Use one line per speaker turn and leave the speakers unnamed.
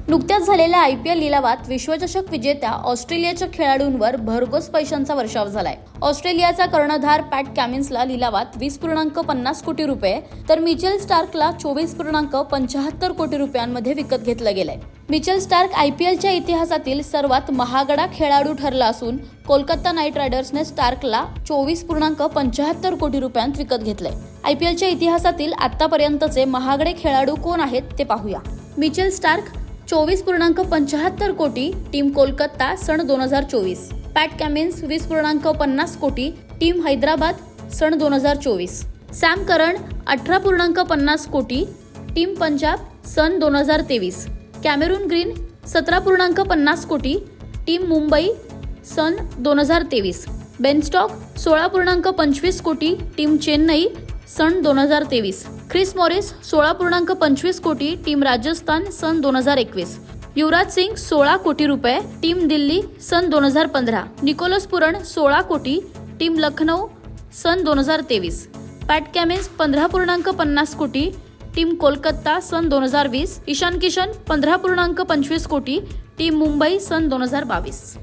नुकत्याच झालेल्या IPL लिलावात विश्वचषक विजेत्या ऑस्ट्रेलियाच्या खेळाडूंवर भरघोस पैशांचा वर्षाव झालाय। ऑस्ट्रेलियाचा कर्णधार पॅट कमिन्सला लिलावात 20.50 कोटी रुपये तर मिचेल स्टार्कला 24.75 कोटी रुपयांमध्ये विकत घेतलं गेलंय। मिचेल स्टार्क IPLच्या इतिहासातील सर्वात महागडा खेळाडू ठरला असून कोलकाता नाईट रायडर्सने स्टार्कला 24.75 कोटी रुपयांत विकत घेतलंय। IPLच्या इतिहासातील आतापर्यंतचे महागडे खेळाडू कोण आहेत ते पाहूया। मिचेल स्टार्क 24.75 कोटी, टीम कोलकाता सन 2024। पॅट कमिन्स 20.50 कोटी, टीम हैदराबाद सन 2024। सॅम करन 18.50 कोटी, टीम पंजाब सन 2023। कॅमेरून ग्रीन 17.50 कोटी, टीम मुंबई सन 2023। बेन स्टॉक 16.25 कोटी, टीम चेन्नई सन 2023। ख्रिस मॉरिस 16.25 कोटी, टीम राजस्थान सन 2021। युवराज सिंग 16 कोटी रुपये, टीम दिल्ली सन 2015। निकोलस पुरण 16 कोटी, टीम लखनौ सन 2023। पॅट कमिन्स 15.50 कोटी, टीम कोलकाता सन 2020। ईशान किशन 15.25 कोटी, टीम मुंबई सन 2022।